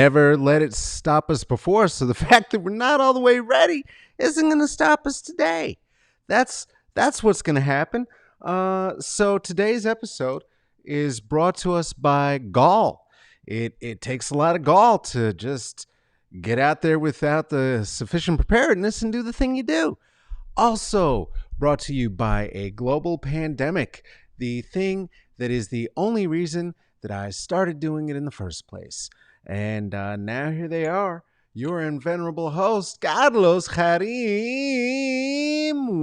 Never let it stop us before. So the fact that we're not all the way ready isn't going to stop us today. That's that's what's going to happen. So today's episode is brought to us by gall. It takes a lot of gall to just get out there without the sufficient preparedness and do the thing you do. Also brought to you by a global pandemic, the thing that is the only reason that I started doing it in the first place. And now here they are, your invenerable host, Carlos Karim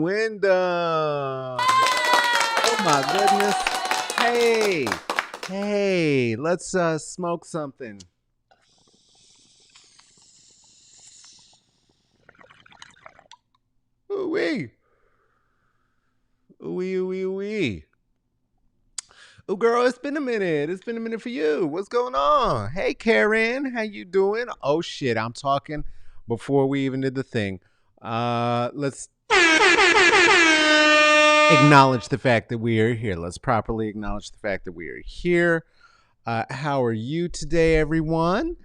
Wyndham. Oh my goodness. Hey, hey, let's smoke something. Ooh wee. Ooh wee, ooh wee, ooh wee. Oh, girl, it's been a minute. It's been a minute for you. What's going on? Hey, Karen, how you doing? Oh shit, I'm talking before we even did the thing. Let's acknowledge the fact that we are here. Let's properly acknowledge the fact that we are here. How are you today, everyone?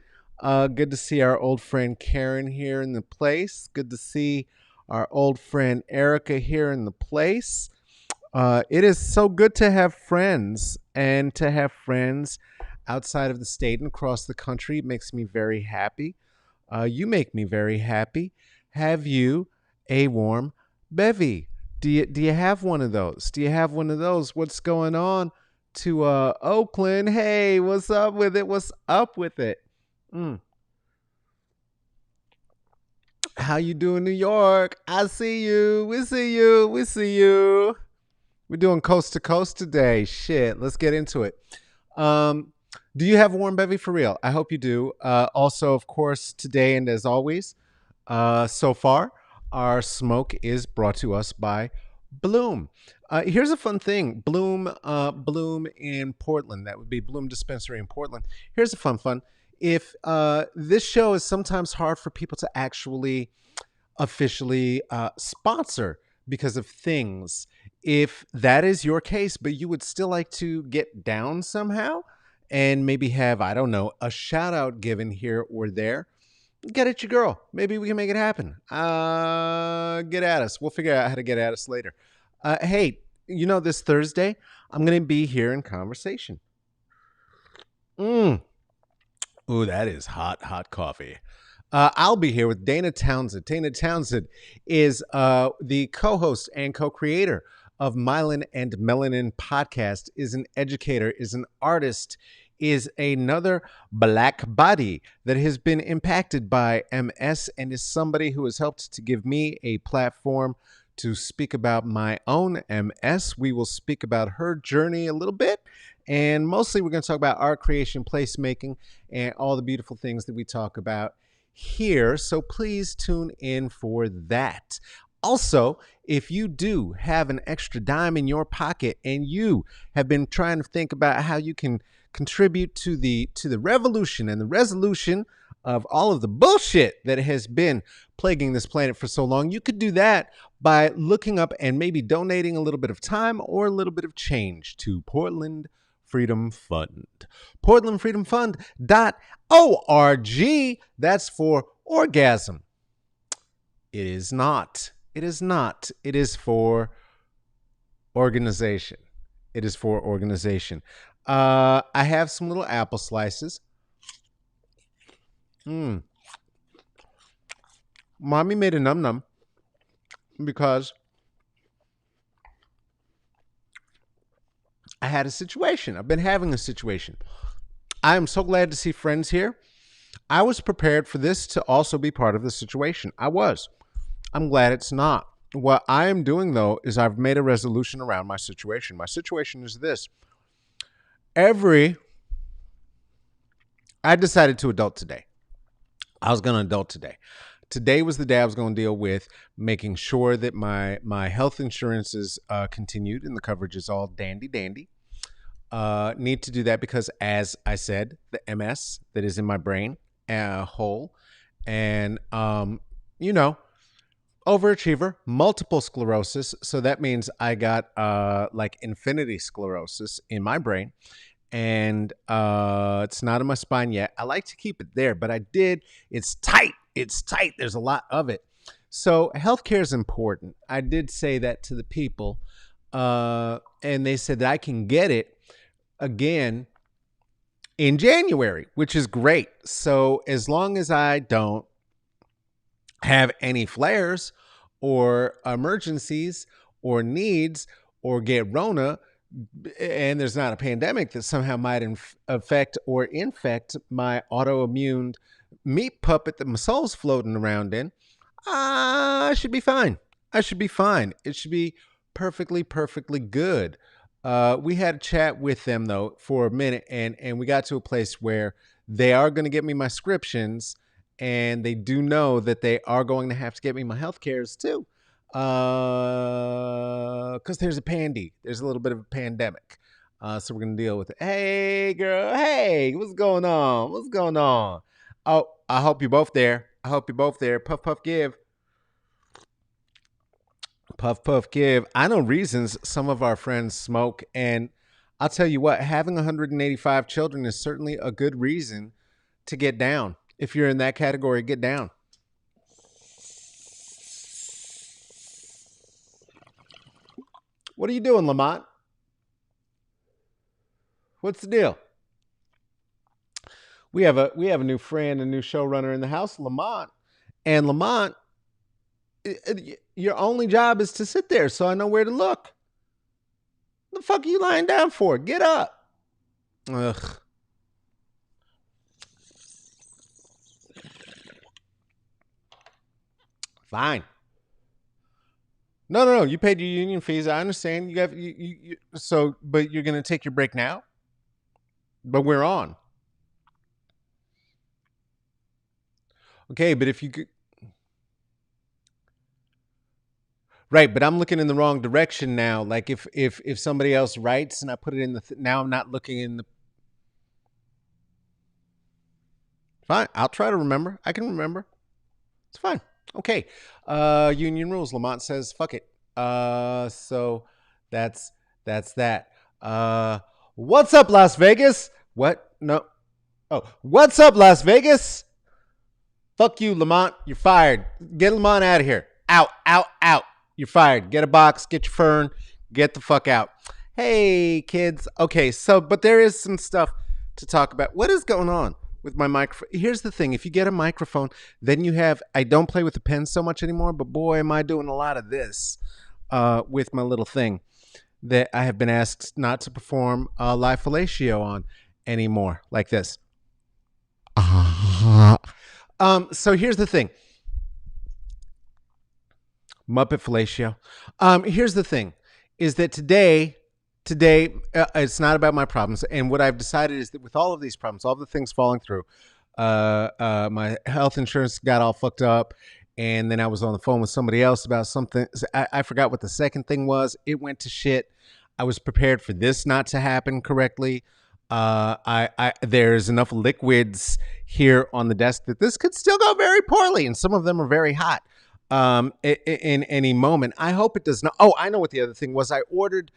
Good to see our old friend Karen here in the place. Good to see our old friend Erica here in the place. It is so good to have friends and to have friends outside of the state and across the country. It makes me very happy. You make me very happy. Have you a warm bevy? Do you have one of those? Do you have one of those? What's going on to Oakland? Hey, what's up with it? What's up with it? Mm. How you doing, New York? I see you. We see you. We see you. We're doing coast to coast today. Shit, let's get into it. Um, do you have a warm bevy for real? I hope you do. Also, of course, today and as always, so far, our smoke is brought to us by Bloom. Here's a fun thing. Bloom in Portland. That would be Bloom Dispensary in Portland. Here's a fun. If this show is sometimes hard for people to actually officially sponsor because of things. If that is your case, but you would still like to get down somehow and maybe have, I don't know, a shout out given here or there, get at your girl. Maybe we can make it happen. Get at us. We'll figure out how to get at us later. Hey, this Thursday, I'm going to be here in conversation. Ooh, that is hot coffee. I'll be here with Dana Townsend. Dana Townsend is the co-host and co-creator of Myelin and Melanin podcast, is an educator, is an artist, is another black body that has been impacted by MS, and is somebody who has helped to give me a platform to speak about my own MS. We will speak about her journey a little bit, and mostly we're going to talk about art creation, placemaking, and all the beautiful things that we talk about here. So please tune in for that. Also, if you do have an extra dime in your pocket and you have been trying to think about how you can contribute to the revolution and the resolution of all of the bullshit that has been plaguing this planet for so long, you could do that by looking up and maybe donating a little bit of time or a little bit of change to Portland Freedom Fund. PortlandFreedomFund.org. That's for orgasm. It is not. It is not. It is for organization. It is for organization. I have some little apple slices. Mommy made a num-num because I had a situation. I've been having a situation. I am so glad to see friends here. I was prepared for this to also be part of the situation. I was. I'm glad it's not. What I am doing, though, is I've made a resolution around my situation. My situation is this. I decided to adult today. I was going to adult today. Today was the day I was going to deal with making sure that my health insurance is continued and the coverage is all dandy. Need to do that because, as I said, the MS that is in my brain, whole, and overachiever, multiple sclerosis. So that means I got like infinity sclerosis in my brain, and it's not in my spine yet. I like to keep it there, but I did. It's tight. It's tight. There's a lot of it. So healthcare is important. I did say that to the people, and they said that I can get it again in January, which is great. So as long as I don't have any flares or emergencies or needs or get Rona, and there's not a pandemic that somehow might affect or infect my autoimmune meat puppet that my soul's floating around in, I should be fine. I should be fine. It should be perfectly, perfectly good. We had a chat with them though for a minute, and we got to a place where they are going to get me my prescriptions, and they do know that they are going to have to get me my health cares too, because there's there's a little bit of a pandemic. So we're gonna deal with it. Hey, girl. Hey, what's going on? What's going on? Oh, I hope you're both there. I hope you're both there. Puff, puff, give. Puff, puff, give. I know reasons some of our friends smoke, and I'll tell you what, having 185 children is certainly a good reason to get down. If you're in that category, get down. What are you doing, Lamont? What's the deal? We have a new friend, a new showrunner in the house, Lamont. And Lamont, your only job is to sit there, so I know where to look. The fuck are you lying down for? Get up. Ugh. Fine. No. You paid your union fees. I understand. You have so, but you're gonna take your break now. But we're on. Okay, but if you could, right, but I'm looking in the wrong direction now. Like if somebody else writes and I put it in the now I'm not looking in the. Fine, I'll try to remember. I can remember. It's fine. Okay. Union rules. Lamont says, "Fuck it." So that's that. What's up, Las Vegas? What? No. Oh, what's up, Las Vegas? Fuck you, Lamont. You're fired. Get Lamont out of here. Out, out, out. You're fired. Get a box. Get your fern. Get the fuck out. Hey, kids. Okay, so, but there is some stuff to talk about. What is going on with my microphone? Here's the thing. If you get a microphone, then you have, I don't play with the pen so much anymore, but boy, am I doing a lot of this with my little thing that I have been asked not to perform live fellatio on anymore, like this. So here's the thing. Muppet fellatio. Here's the thing, is that today, it's not about my problems. And what I've decided is that with all of these problems, all the things falling through, my health insurance got all fucked up. And then I was on the phone with somebody else about something. I forgot what the second thing was. It went to shit. I was prepared for this not to happen correctly. There's enough liquids here on the desk that this could still go very poorly, and some of them are very hot in any moment. I hope it does not. Oh, I know what the other thing was. I ordered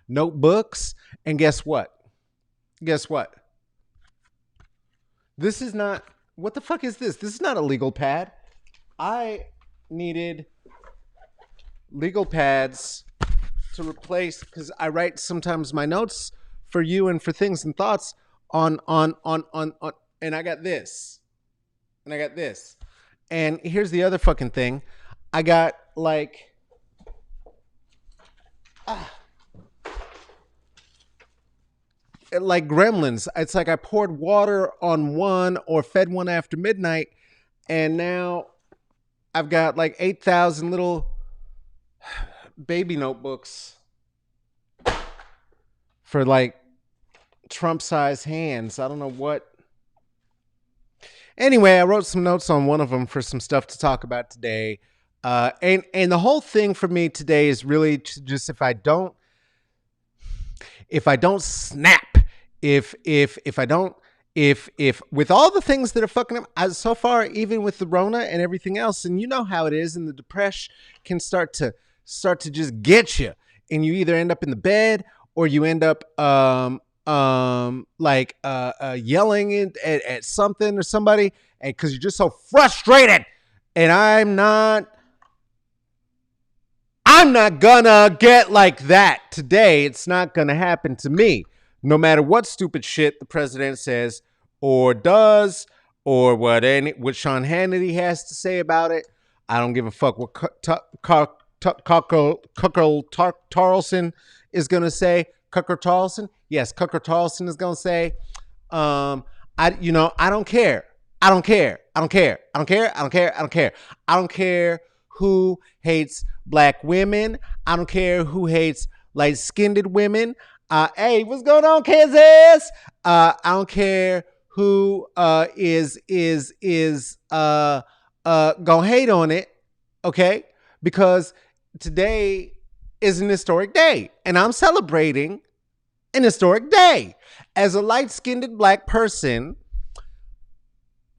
notebooks, and guess what? This is not. What the fuck is this? This is not a legal pad. I needed legal pads to replace, because I write sometimes my notes for you and for things and thoughts on and I got this. And I got this. And here's the other fucking thing. I got like gremlins. It's like I poured water on one or fed one after midnight, and now I've got like 8,000 little baby notebooks for like Trump-sized hands. I don't know what. Anyway, I wrote some notes on one of them for some stuff to talk about today. And the whole thing for me today is really just if I don't snap, if with all the things that are fucking up so far, even with the Rona and everything else, and you know how it is, and the depression can start to just get you, and you either end up in the bed or you end up yelling at something or somebody, and because you're just so frustrated. And I'm not gonna get like that today. It's not gonna happen to me. No matter what stupid shit the president says or does, or what Sean Hannity has to say about it. I don't give a fuck what Tarlson is gonna say. Cucker Tarlson, yes, Cucker Tarlson is gonna say. I don't care. I don't care. I don't care. I don't care. I don't care. I don't care. I don't care who hates black women. I don't care who hates light-skinned women. Hey, what's going on, Kansas? I don't care who is gonna hate on it, okay? Because today is an historic day, and I'm celebrating an historic day. As a light-skinned black person,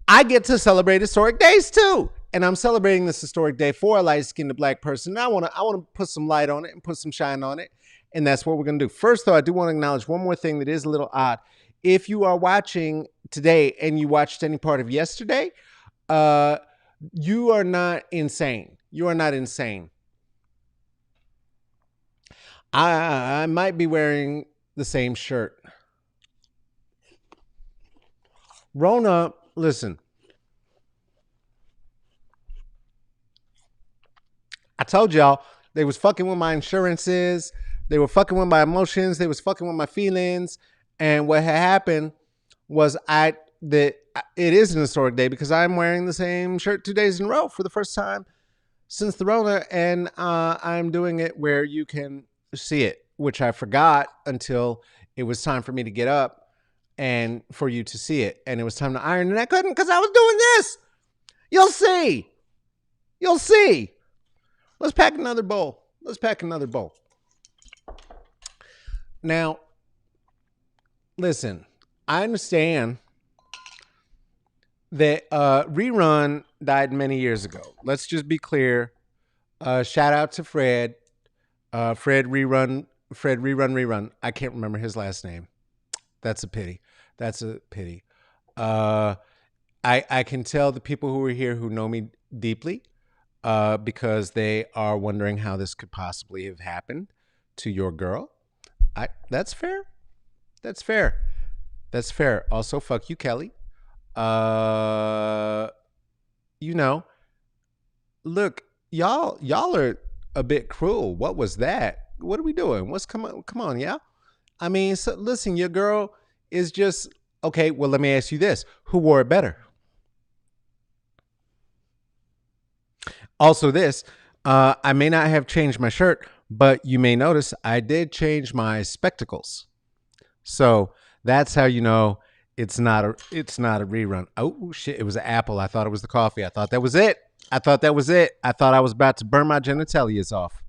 I get to celebrate historic days too. And I'm celebrating this historic day for a light-skinned black person. And I want to put some light on it and put some shine on it. And that's what we're going to do. First, though, I do want to acknowledge one more thing that is a little odd. If you are watching today and you watched any part of yesterday, you are not insane. You are not insane. I might be wearing the same shirt. Rona, listen. I told y'all they was fucking with my insurances. They were fucking with my emotions. They was fucking with my feelings. And what had happened was it is an historic day because I'm wearing the same shirt 2 days in a row for the first time since the Rona. And I'm doing it where you can see it, which I forgot until it was time for me to get up and for you to see it. And it was time to iron, and I couldn't because I was doing this. You'll see. You'll see. Let's pack another bowl. Let's pack another bowl. Now, listen, I understand that Rerun died many years ago. Let's just be clear. Shout out to Fred. Fred Rerun. I can't remember his last name. That's a pity. That's a pity. I can tell the people who are here who know me deeply because they are wondering how this could possibly have happened to your girl. That's fair. That's fair. That's fair. Also, fuck you, Kelly. Look, y'all are a bit cruel. What was that? What are we doing? Come on, yeah? I mean, so listen, your girl is just okay. Well, let me ask you this: who wore it better? Also, I may not have changed my shirt, but you may notice I did change my spectacles. So that's how you know it's not a rerun. Oh shit! It was an apple. I thought it was the coffee. I thought that was it. I thought I was about to burn my genitalias off.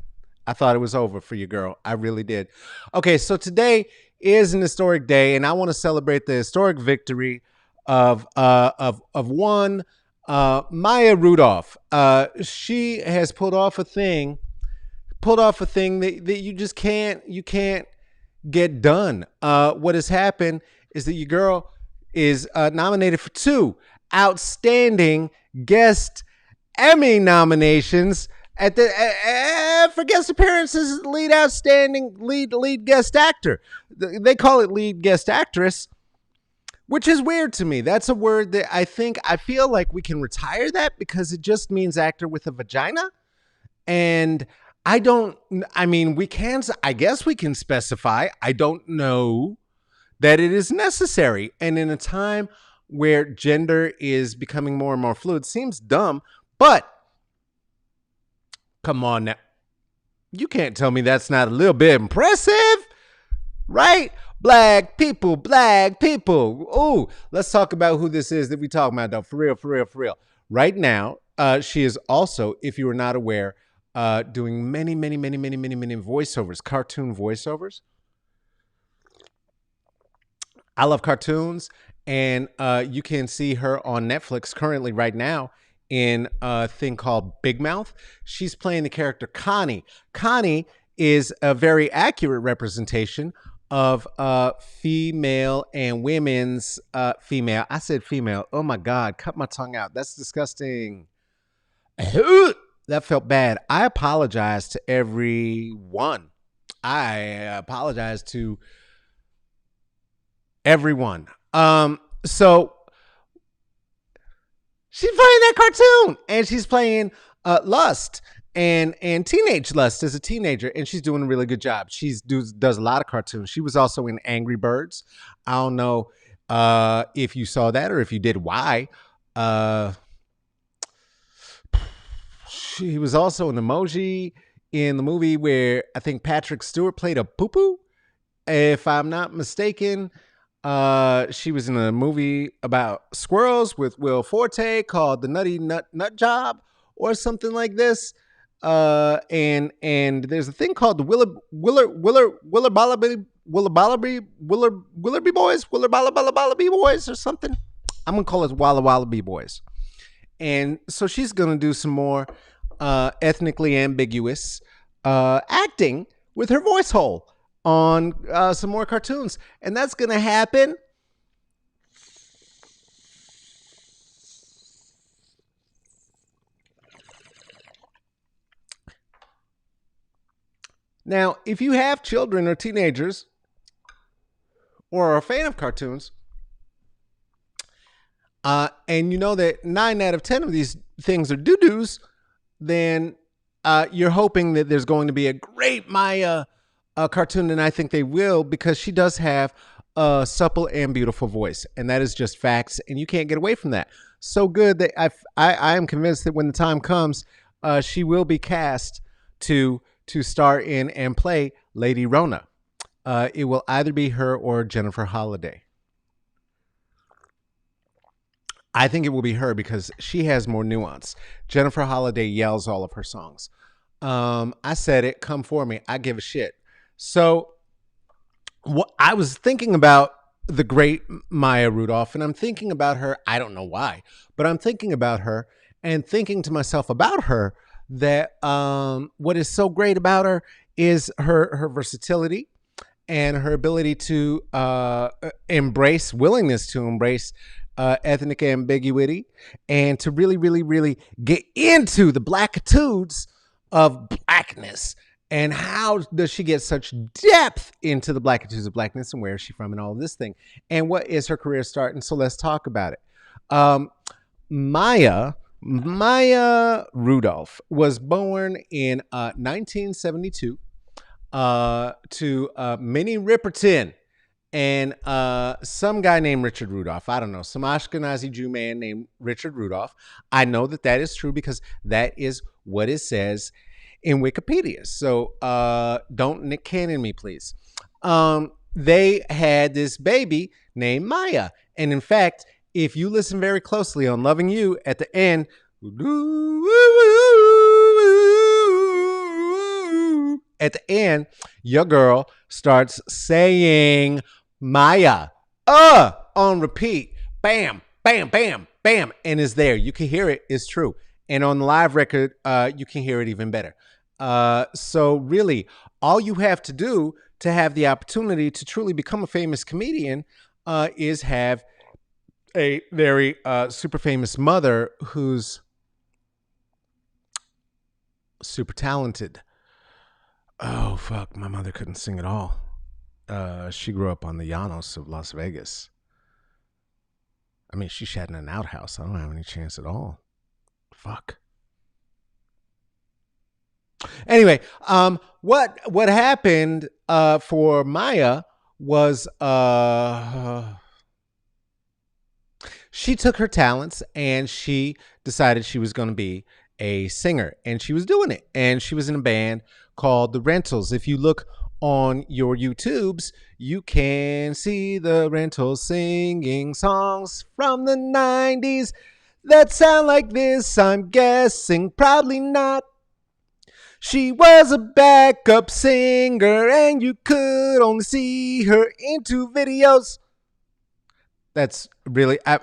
I thought it was over for your girl. I really did. Okay, so today is an historic day, and I want to celebrate the historic victory of one Maya Rudolph. She has pulled off a thing that you just can't get done. What has happened is that your girl is nominated for 2 outstanding guest Emmy nominations at for guest appearances. Lead guest actor. They call it lead guest actress, which is weird to me. That's a word that I feel like we can retire that because it just means actor with a vagina. And I guess we can specify. I don't know that it is necessary. And in a time where gender is becoming more and more fluid, seems dumb, but come on now. You can't tell me that's not a little bit impressive, right? Black people. Ooh, let's talk about who this is that we talking about, though. For real. Right now, she is also, if you were not aware, doing many voiceovers, cartoon voiceovers. I love cartoons, and you can see her on Netflix currently right now in a thing called Big Mouth. She's playing the character Connie. Connie is a very accurate representation of female and women's female. I said female. Oh my God, cut my tongue out. That's disgusting. That felt bad. I apologize to everyone. I apologize to everyone. So she's playing that cartoon, and she's playing Lust and Teenage Lust as a teenager, and she's doing a really good job. Does a lot of cartoons. She was also in Angry Birds. I don't know if you saw that or if you did. Why? She was also an emoji in the movie where I think Patrick Stewart played a poo poo. If I'm not mistaken, she was in a movie about squirrels with Will Forte called The Nutty Nut Job or something like this. And there's a thing called the Willerballaby Boys or something. I'm gonna call it Walla Wallaby Boys. And so she's gonna do some more ethnically ambiguous acting with her voice hole on some more cartoons, and that's gonna happen now. If you have children or teenagers or are a fan of cartoons, and you know that 9 out of 10 of these things are doo-doos, then you're hoping that there's going to be a great Maya cartoon, and I think they will, because she does have a supple and beautiful voice, and that is just facts, and you can't get away from that. So good that I am convinced that when the time comes, she will be cast to star in and play Lady Rona. It will either be her or Jennifer Holliday. I think it will be her because she has more nuance. Jennifer Holliday yells all of her songs. I said it. Come for me. I give a shit. So I was thinking about the great Maya Rudolph, and I'm thinking about her. I don't know why, but I'm thinking about her and thinking to myself about her that what is so great about her is her versatility and her ability to willingness to embrace ethnic ambiguity, and to really, really, really get into the blackitudes of blackness. And how does she get such depth into the blackitudes of blackness, and where is she from, and all of this thing, and what is her career start? And so let's talk about it. Maya Rudolph was born in 1972 to Minnie Riperton and some guy named Richard Rudolph. I don't know, some Ashkenazi Jew man named Richard Rudolph. I know that is true because that is what it says in Wikipedia. So don't Nick Cannon me, please. They had this baby named Maya. And in fact, if you listen very closely on Loving You at the end, your girl starts saying Maya on repeat. Bam, bam, bam, bam, and is there. You can hear it. It's true. And on the live record, you can hear it even better. So really, all you have to do to have the opportunity to truly become a famous comedian is have a very super famous mother who's super talented. Oh, fuck. My mother couldn't sing at all. She grew up on the Llanos of Las Vegas. I mean, she shat in an outhouse. I don't have any chance at all. Fuck. Anyway, what happened for Maya was she took her talents and she decided she was going to be a singer, and she was doing it. And she was in a band called The Rentals. If you look on your YouTubes, you can see the Rentals singing songs from the 90s that sound like this. I'm guessing probably not. She was a backup singer, and you could only see her in 2 videos. That's really, I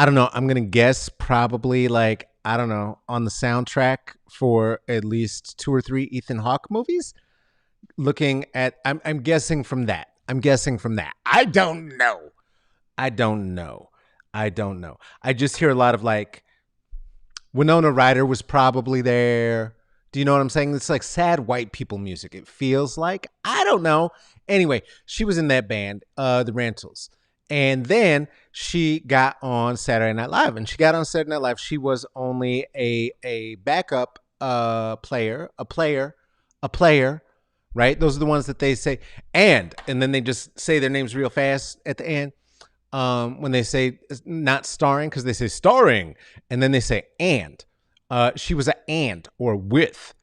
don't know, I'm going to guess probably like I don't know, on the soundtrack for at least two or three Ethan Hawke movies. Looking at, I'm guessing from that. I'm guessing from that. I don't know. I don't know. I don't know. I just hear a lot of like Winona Ryder was probably there. Do you know what I'm saying? It's like sad white people music. It feels like. I don't know. Anyway, she was in that band, the Rentals. And then she got on Saturday Night Live. And she got on Saturday Night Live. She was only a backup player, right? Those are the ones that they say, and then they just say their names real fast at the end. When they say not starring, because they say starring, and then they say and. She was a and or with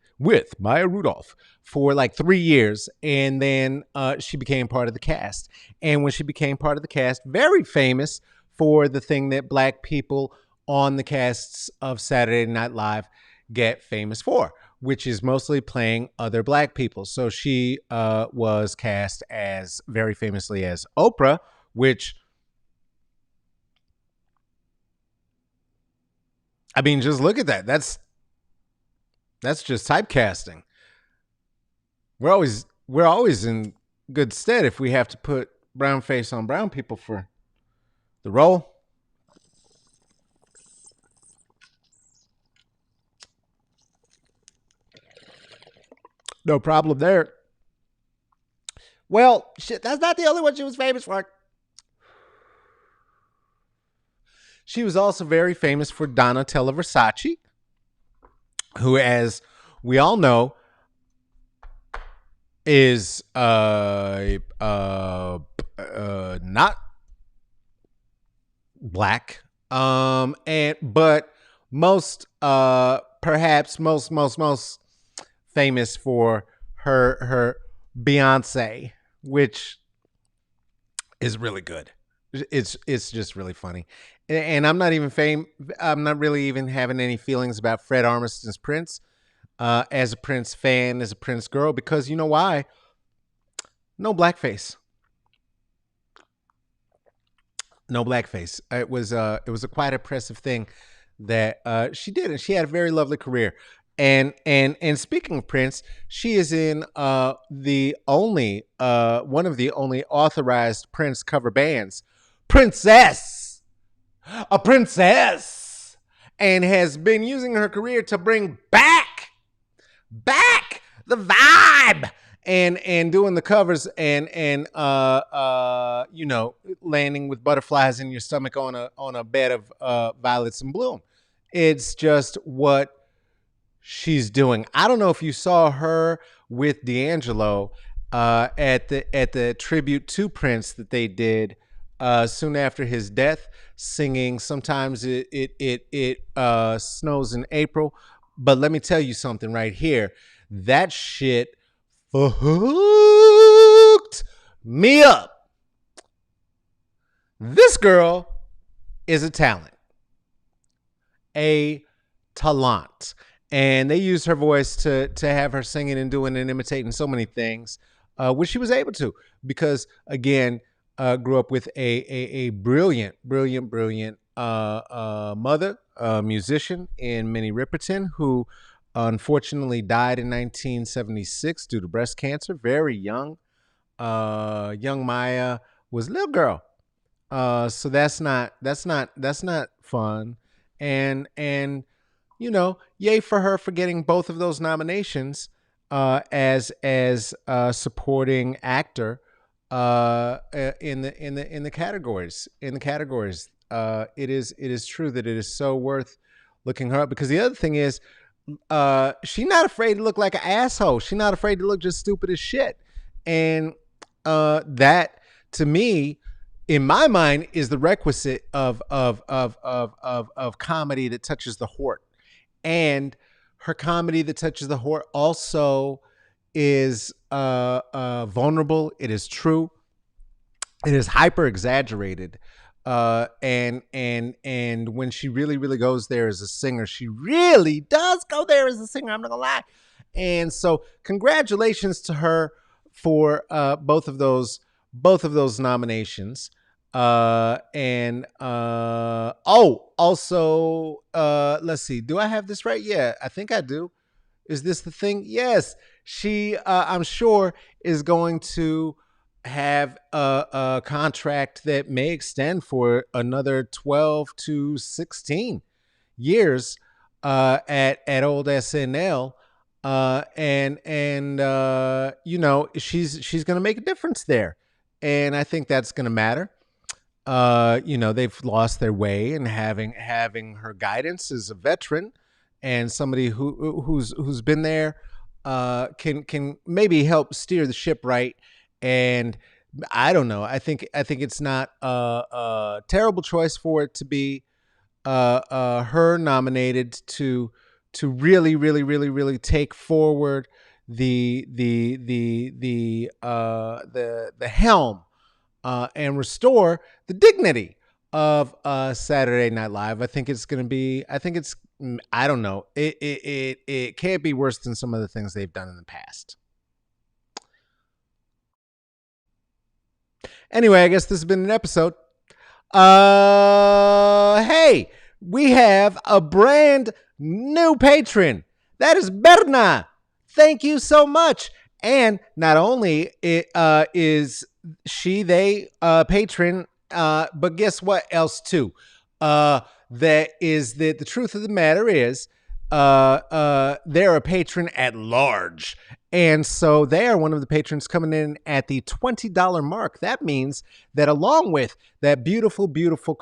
Maya Rudolph for like 3 years, and then she became part of the cast. And when she became part of the cast, very famous for the thing that black people on the casts of Saturday Night Live get famous for, which is mostly playing other black people. So she was cast as very famously as Oprah, which, I mean, just look at that. That's just typecasting. We're always in good stead if we have to put brown face on brown people for the role. No problem there. Well, shit, that's not the only one she was famous for. She was also very famous for Donatella Versace, who, as we all know, is not black. And but most perhaps most famous for her Beyonce, which is really good. It's just really funny. And I'm not really even having any feelings about Fred Armisten's Prince, as a Prince fan, as a Prince girl, because you know why? No blackface. No blackface. It was a quite impressive thing that she did, and she had a very lovely career. And speaking of Prince, she is in the only one of the only authorized Prince cover bands, Princess, a princess, and has been using her career to bring back the vibe, and doing the covers, and landing with butterflies in your stomach on a bed of violets and bloom. It's just what she's doing. I don't know if you saw her with D'Angelo at the tribute to Prince that they did soon after his death, singing "Sometimes it snows in April." But let me tell you something right here. That shit hooked me up. This girl is a talent. A talent. And they used her voice to have her singing and doing and imitating so many things, which she was able to, because again, grew up with a brilliant mother, musician in Minnie Riperton, who unfortunately died in 1976 due to breast cancer, very young. Young Maya was a little girl, so that's not fun, and yay for her for getting both of those nominations as supporting actor in the categories. It is true that it is so worth looking her up, because the other thing is, she's not afraid to look like an asshole. She's not afraid to look just stupid as shit, and that, to me, in my mind, is the requisite of comedy that touches the heart. And her comedy that touches the heart also is vulnerable. It is true. It is hyper exaggerated. And when she really goes there as a singer, she really does go there as a singer. I'm not gonna lie. And so, congratulations to her for both of those nominations. Also, let's see. Do I have this right? Yeah, I think I do. Is this the thing? Yes. She, I'm sure, is going to have a contract that may extend for another 12 to 16 years at old SNL. She's going to make a difference there. And I think that's going to matter. They've lost their way, and having her guidance as a veteran and somebody who's been there can maybe help steer the ship right. And I don't know. I think it's not a terrible choice for it to be her nominated to really, really, really, really take forward the helm and restore the dignity of Saturday Night Live. I think it's going to be. I think it's. I don't know. It can't be worse than some of the things they've done in the past. Anyway, I guess this has been an episode. Hey, we have a brand new patron. That is Berna. Thank you so much. And not only is she they patron, but guess what else too? That is that the truth of the matter is they're a patron at large. And so they are one of the patrons coming in at the $20 mark. That means that along with that beautiful, beautiful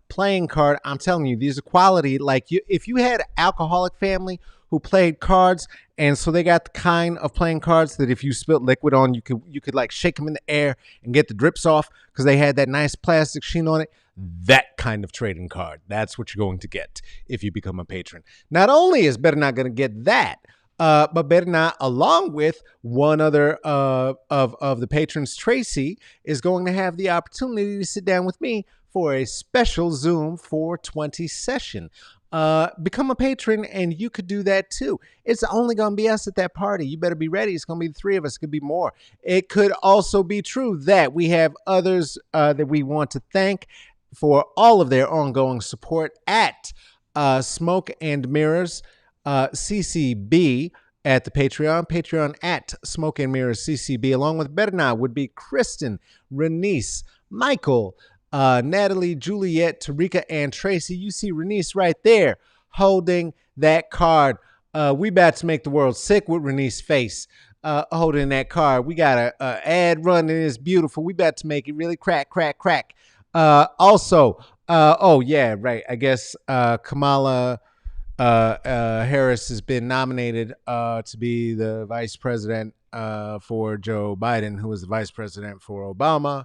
playing card, I'm telling you, these are quality. Like if you had an alcoholic family who played cards, and so they got the kind of playing cards that if you spilt liquid on, you could like shake them in the air and get the drips off because they had that nice plastic sheen on it. That kind of trading card. That's what you're going to get if you become a patron. Not only is Berna going to get that, but Berna, along with one other of the patrons, Tracy, is going to have the opportunity to sit down with me for a special Zoom 420 session. Become a patron, and you could do that too. It's only going to be us at that party. You better be ready. It's going to be the three of us. It could be more. It could also be true that we have others that we want to thank for all of their ongoing support at Smoke and Mirrors CCB at the Patreon at Smoke and Mirrors CCB. Along with Berna would be Kristen, Renice, Michael, Natalie, Juliet, Tarika, and Tracy. You see Renice right there holding that card. We about to make the world sick with Renice's face holding that card. We got a ad running. It's beautiful. We about to make it really crack, crack, crack. Oh yeah, right. I guess Kamala Harris has been nominated to be the vice president for Joe Biden, who was the vice president for Obama.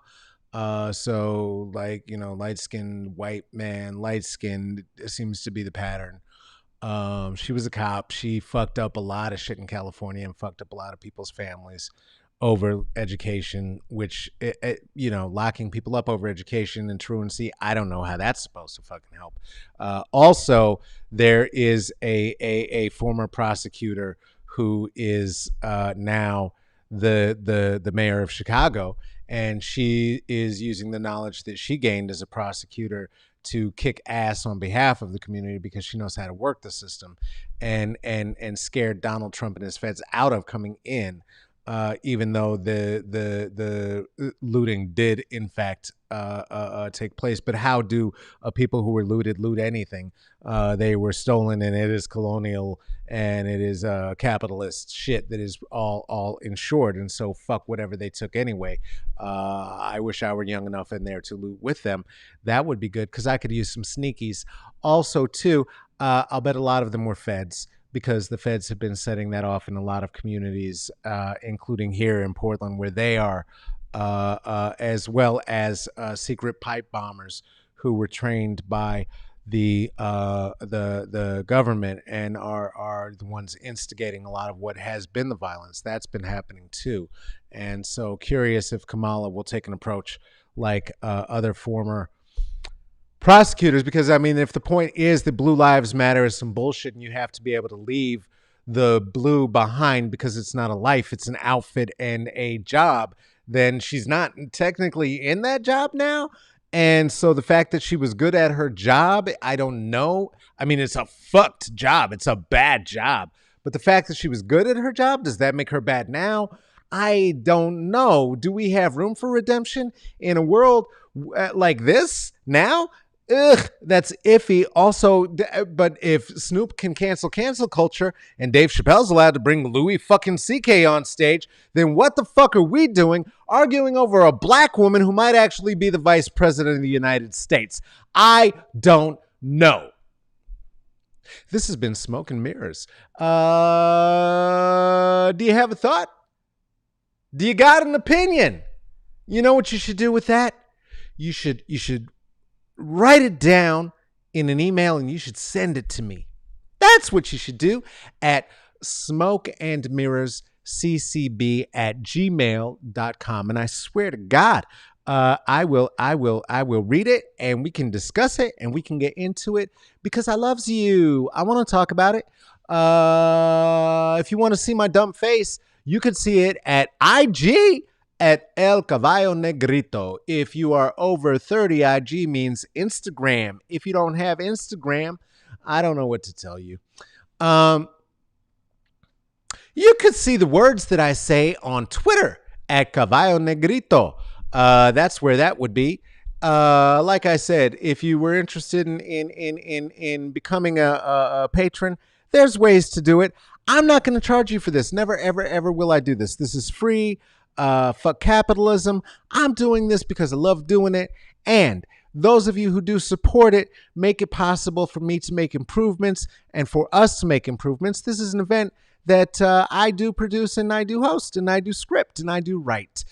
So light skinned white man, light skinned seems to be the pattern. She was a cop. She fucked up a lot of shit in California and fucked up a lot of people's families over education, which, locking people up over education and truancy, I don't know how that's supposed to fucking help. Also, there is a former prosecutor who is now the mayor of Chicago, and she is using the knowledge that she gained as a prosecutor to kick ass on behalf of the community because she knows how to work the system and scare Donald Trump and his feds out of coming in. Even though the looting did in fact take place, but how do people who were looted loot anything? They were stolen, and it is colonial, and it is capitalist shit that is all insured, and so fuck whatever they took anyway. I wish I were young enough in there to loot with them. That would be good because I could use some sneakies. Also, too, I'll bet a lot of them were feds, because the feds have been setting that off in a lot of communities, including here in Portland, where they are, as well as secret pipe bombers who were trained by the government and are the ones instigating a lot of what has been the violence. That's been happening too. And so curious if Kamala will take an approach like other former prosecutors, because I mean, if the point is that Blue Lives Matter is some bullshit and you have to be able to leave the blue behind because it's not a life, it's an outfit and a job, then she's not technically in that job now. And so the fact that she was good at her job, I don't know. I mean, it's a fucked job. It's a bad job. But the fact that she was good at her job, does that make her bad now? I don't know. Do we have room for redemption in a world like this now? Ugh, that's iffy. Also, but if Snoop can cancel culture and Dave Chappelle's allowed to bring Louis fucking CK on stage, then what the fuck are we doing arguing over a black woman who might actually be the vice president of the United States? I don't know. This has been Smoke and Mirrors. Do you have a thought? Do you got an opinion? You know what you should do with that? You should write it down in an email and you should send it to me. That's what you should do at smokeandmirrorsccb@gmail.com. And I swear to God, I will read it and we can discuss it and we can get into it because I loves you. I want to talk about it. If you want to see my dumb face, you could see it at IG at El Caballo Negrito. If you are over 30, IG means Instagram. If you don't have Instagram, I don't know what to tell you. You could see the words that I say on Twitter at Caballo Negrito. That's where that would be. Like I said, if you were interested in becoming a patron, there's ways to do it. I'm not going to charge you for this. Never, ever, ever will I do this. This is free. Fuck capitalism. I'm doing this because I love doing it. And those of you who do support it, make it possible for me to make improvements and for us to make improvements. This is an event that I do produce and I do host and I do script and I do write.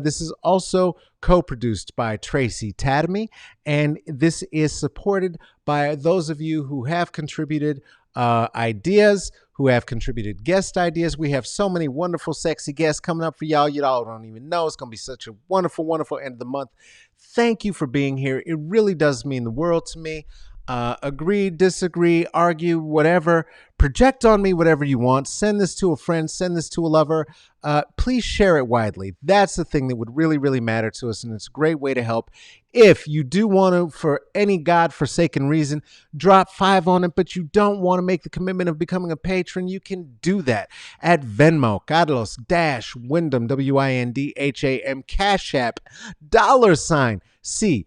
This is also co-produced by Tracy Tatamy, and this is supported by those of you who have contributed ideas, who have contributed guest ideas. We have so many wonderful, sexy guests coming up for y'all. You all don't even know. It's going to be such a wonderful, wonderful end of the month. Thank you for being here. It really does mean the world to me. Agree, disagree, argue, whatever. Project on me whatever you want. Send this to a friend. Send this to a lover. Please share it widely. That's the thing that would really, really matter to us, and it's a great way to help. If you do want to, for any godforsaken reason, drop $5 on it, but you don't want to make the commitment of becoming a patron, you can do that at Venmo, Carlos-Wyndham, Windham, Cash App, $CK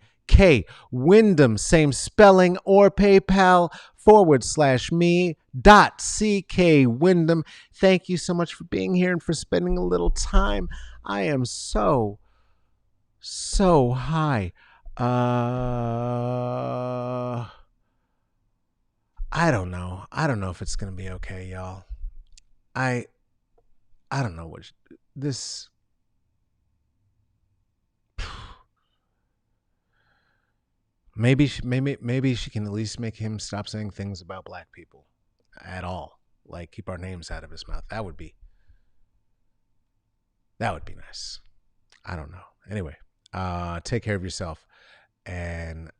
Wyndham, same spelling, or PayPal /me.CK Wyndham. Thank you so much for being here and for spending a little time. I am so high. I don't know. I don't know if it's gonna be okay, y'all. I don't know what this. Maybe she can at least make him stop saying things about black people at all. Like keep our names out of his mouth. That would be nice. I don't know. Anyway, take care of yourself and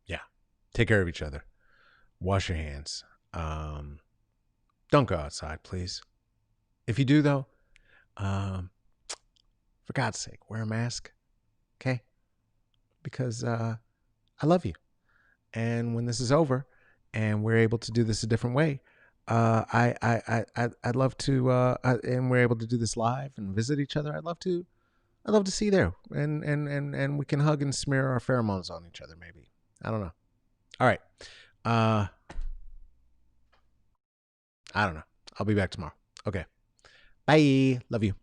yeah, take care of each other. Wash your hands. Don't go outside, please. If you do though, for God's sake, wear a mask. Okay? Because I love you. And when this is over and we're able to do this a different way, I'd love to and we're able to do this live and visit each other. I'd love to see you there. And we can hug and smear our pheromones on each other maybe. I don't know. All right. I don't know. I'll be back tomorrow. Okay. Bye. Love you.